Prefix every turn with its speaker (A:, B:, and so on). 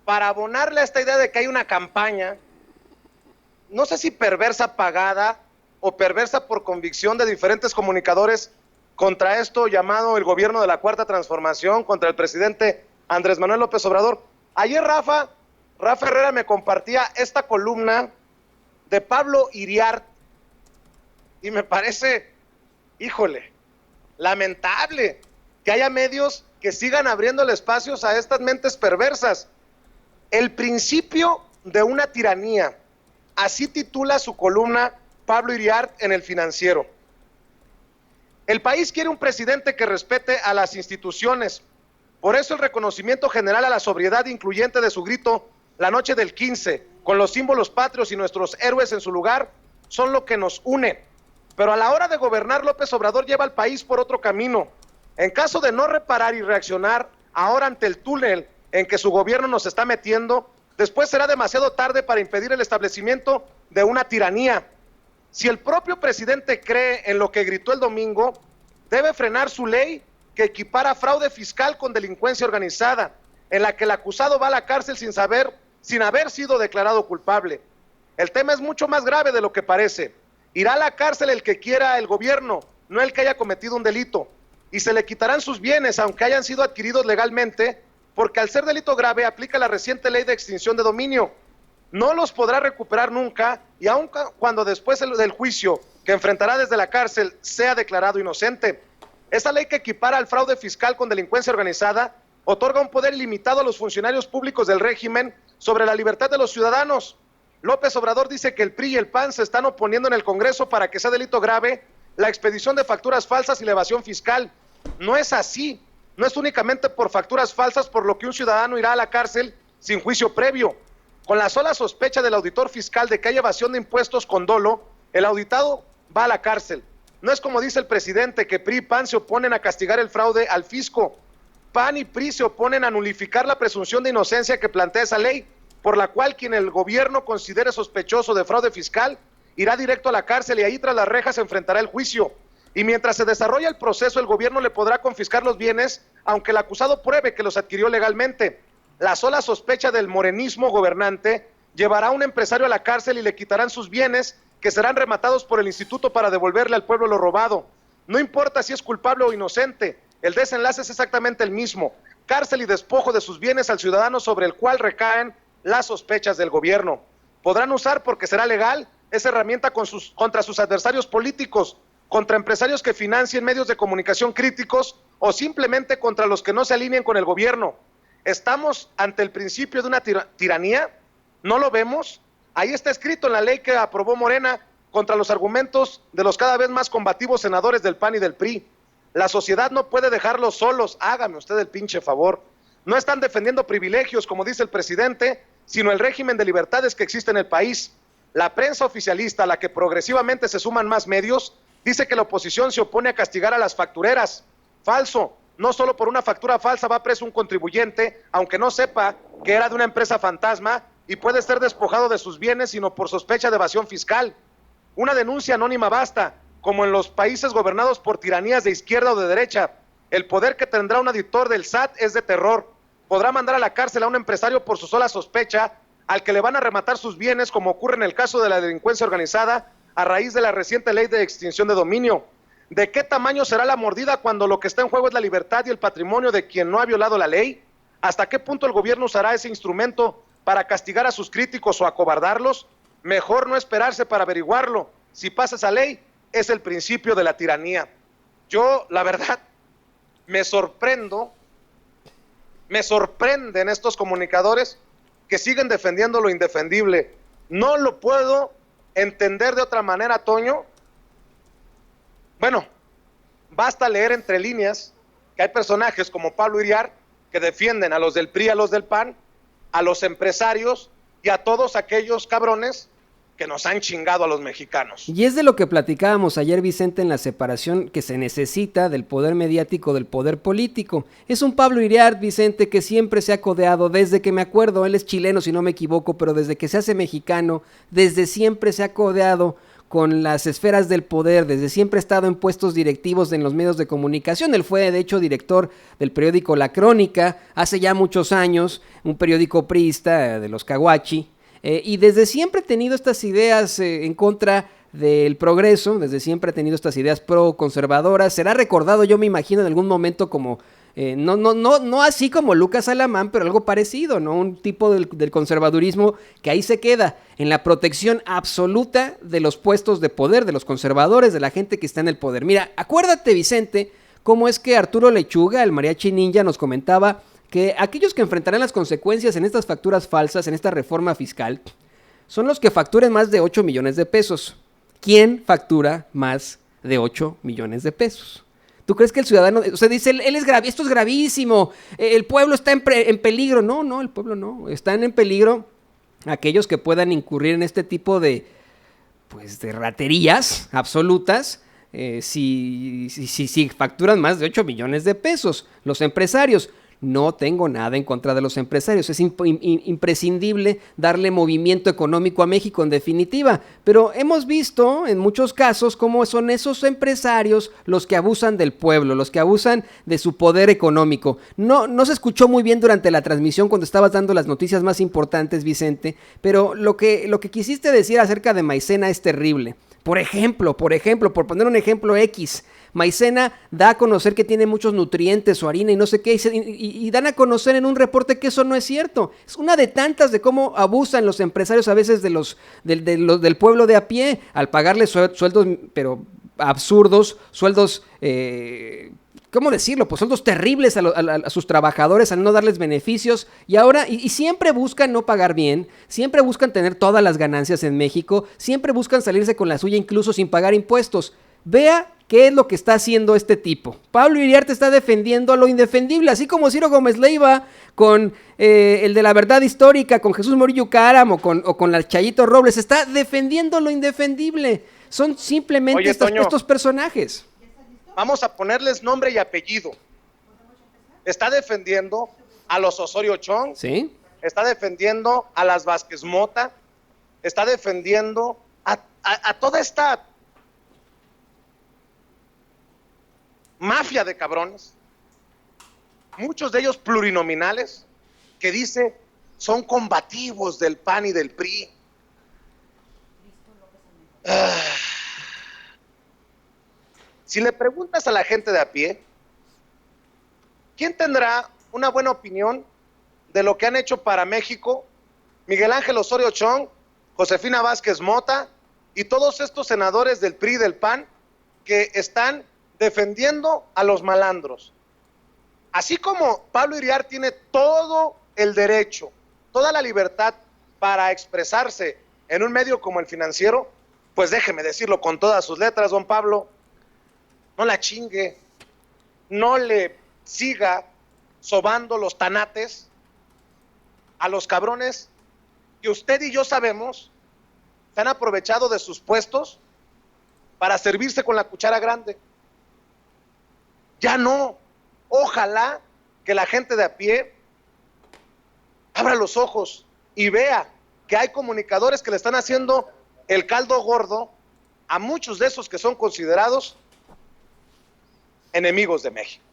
A: para abonarle a esta idea de que hay una campaña, no sé si perversa pagada o perversa por convicción de diferentes comunicadores contra esto llamado el gobierno de la Cuarta Transformación, contra el presidente Andrés Manuel López Obrador. Ayer Rafa Herrera me compartía esta columna de Pablo Iriart y me parece, híjole, lamentable que haya medios que sigan abriéndole espacios a estas mentes perversas. El principio de una tiranía, así titula su columna Pablo Iriart en El Financiero. El país quiere un presidente que respete a las instituciones. Por eso el reconocimiento general a la sobriedad incluyente de su grito la noche del 15, con los símbolos patrios y nuestros héroes en su lugar, son lo que nos une. Pero a la hora de gobernar, López Obrador lleva al país por otro camino. En caso de no reparar y reaccionar ahora ante el túnel en que su gobierno nos está metiendo, después será demasiado tarde para impedir el establecimiento de una tiranía. Si el propio presidente cree en lo que gritó el domingo, debe frenar su ley que equipara fraude fiscal con delincuencia organizada, en la que el acusado va a la cárcel sin haber sido declarado culpable. El tema es mucho más grave de lo que parece. Irá a la cárcel el que quiera el gobierno, no el que haya cometido un delito, y se le quitarán sus bienes, aunque hayan sido adquiridos legalmente, porque al ser delito grave aplica la reciente ley de extinción de dominio. No los podrá recuperar nunca, y aun cuando después del juicio que enfrentará desde la cárcel sea declarado inocente. Esa ley que equipara al fraude fiscal con delincuencia organizada otorga un poder ilimitado a los funcionarios públicos del régimen sobre la libertad de los ciudadanos. López Obrador dice que el PRI y el PAN se están oponiendo en el Congreso para que sea delito grave la expedición de facturas falsas y la evasión fiscal. No es así. No es únicamente por facturas falsas por lo que un ciudadano irá a la cárcel sin juicio previo. Con la sola sospecha del auditor fiscal de que hay evasión de impuestos con dolo, el auditado va a la cárcel. No es como dice el presidente que PRI y PAN se oponen a castigar el fraude al fisco. PAN y PRI se oponen a nulificar la presunción de inocencia que plantea esa ley, por la cual quien el gobierno considere sospechoso de fraude fiscal irá directo a la cárcel y ahí tras las rejas se enfrentará el juicio. Y mientras se desarrolla el proceso, el gobierno le podrá confiscar los bienes, aunque el acusado pruebe que los adquirió legalmente. La sola sospecha del morenismo gobernante llevará a un empresario a la cárcel y le quitarán sus bienes, que serán rematados por el instituto para devolverle al pueblo lo robado. No importa si es culpable o inocente, el desenlace es exactamente el mismo: cárcel y despojo de sus bienes al ciudadano sobre el cual recaen las sospechas del gobierno. Podrán usar, porque será legal, esa herramienta contra sus adversarios políticos, contra empresarios que financien medios de comunicación críticos o simplemente contra los que no se alineen con el gobierno. ¿Estamos ante el principio de una tiranía? ¿No lo vemos? Ahí está escrito en la ley que aprobó Morena contra los argumentos de los cada vez más combativos senadores del PAN y del PRI. La sociedad no puede dejarlos solos, hágame usted el pinche favor. No están defendiendo privilegios, como dice el presidente, sino el régimen de libertades que existe en el país. La prensa oficialista, a la que progresivamente se suman más medios, dice que la oposición se opone a castigar a las factureras. Falso. No solo por una factura falsa va preso un contribuyente, aunque no sepa que era de una empresa fantasma y puede ser despojado de sus bienes, sino por sospecha de evasión fiscal. Una denuncia anónima basta, como en los países gobernados por tiranías de izquierda o de derecha. El poder que tendrá un auditor del SAT es de terror. Podrá mandar a la cárcel a un empresario por su sola sospecha, al que le van a arrebatar sus bienes, como ocurre en el caso de la delincuencia organizada a raíz de la reciente ley de extinción de dominio. ¿De qué tamaño será la mordida cuando lo que está en juego es la libertad y el patrimonio de quien no ha violado la ley? ¿Hasta qué punto el gobierno usará ese instrumento para castigar a sus críticos o acobardarlos? Mejor no esperarse para averiguarlo. Si pasa esa ley, es el principio de la tiranía. Yo, la verdad, me sorprenden estos comunicadores que siguen defendiendo lo indefendible. No lo puedo entender de otra manera, Toño. Bueno, basta leer entre líneas que hay personajes como Pablo Iriart que defienden a los del PRI, a los del PAN, a los empresarios y a todos aquellos cabrones que nos han chingado a los mexicanos.
B: Y es de lo que platicábamos ayer, Vicente, en la separación que se necesita del poder mediático del poder político. Es un Pablo Iriart, Vicente, que siempre se ha codeado, desde que me acuerdo, él es chileno si no me equivoco, pero desde que se hace mexicano, desde siempre se ha codeado con las esferas del poder, desde siempre ha estado en puestos directivos en los medios de comunicación. Él fue, de hecho, director del periódico La Crónica hace ya muchos años, un periódico priista de los Caguachi, y desde siempre ha tenido estas ideas en contra del progreso, desde siempre ha tenido estas ideas pro-conservadoras. Será recordado, yo me imagino, en algún momento como no así como Lucas Alamán, pero algo parecido, ¿no? Un tipo del conservadurismo que ahí se queda, en la protección absoluta de los puestos de poder, de los conservadores, de la gente que está en el poder. Mira, acuérdate, Vicente, cómo es que Arturo Lechuga, el mariachi ninja, nos comentaba que aquellos que enfrentarán las consecuencias en estas facturas falsas, en esta reforma fiscal, son los que facturen más de 8 millones de pesos. ¿Quién factura más de 8 millones de pesos? ¿Tú crees que el ciudadano, o sea, dice, esto es gravísimo, el pueblo está en peligro? No, el pueblo no, están en peligro aquellos que puedan incurrir en este tipo de raterías absolutas, si facturan más de 8 millones de pesos. Los empresarios, no tengo nada en contra de los empresarios, es imprescindible darle movimiento económico a México en definitiva, pero hemos visto en muchos casos cómo son esos empresarios los que abusan del pueblo, los que abusan de su poder económico. No se escuchó muy bien durante la transmisión cuando estabas dando las noticias más importantes, Vicente, pero lo que quisiste decir acerca de Maicena es terrible. Por ejemplo, por poner un ejemplo X, Maicena da a conocer que tiene muchos nutrientes su harina y no sé qué, y dan a conocer en un reporte que eso no es cierto. Es una de tantas de cómo abusan los empresarios a veces del pueblo de a pie, al pagarles sueldos, pero absurdos, sueldos, ¿cómo decirlo? Pues sueldos terribles a sus trabajadores, al no darles beneficios, y ahora, y siempre buscan no pagar bien, siempre buscan tener todas las ganancias en México, siempre buscan salirse con la suya incluso sin pagar impuestos. Vea qué es lo que está haciendo este tipo. Pablo Iriarte está defendiendo lo indefendible, así como Ciro Gómez Leiva con el de la verdad histórica, con Jesús Murillo Caram o con la Chayito Robles, está defendiendo lo indefendible. Son simplemente estos personajes.
A: Vamos a ponerles nombre y apellido. Está defendiendo a los Osorio Chong,
B: ¿sí?
A: Está defendiendo a las Vázquez Mota, está defendiendo a toda esta mafia de cabrones, muchos de ellos plurinominales, que dice son combativos del PAN y del PRI. Si le preguntas a la gente de a pie, ¿quién tendrá una buena opinión de lo que han hecho para México Miguel Ángel Osorio Chong, Josefina Vázquez Mota y todos estos senadores del PRI y del PAN que están defendiendo a los malandros? Así como Pablo Iriarte tiene todo el derecho, toda la libertad para expresarse en un medio como El Financiero, pues déjeme decirlo con todas sus letras, don Pablo, no la chingue, no le siga sobando los tanates a los cabrones que usted y yo sabemos se han aprovechado de sus puestos para servirse con la cuchara grande. Ya no. Ojalá que la gente de a pie abra los ojos y vea que hay comunicadores que le están haciendo el caldo gordo a muchos de esos que son considerados enemigos de México.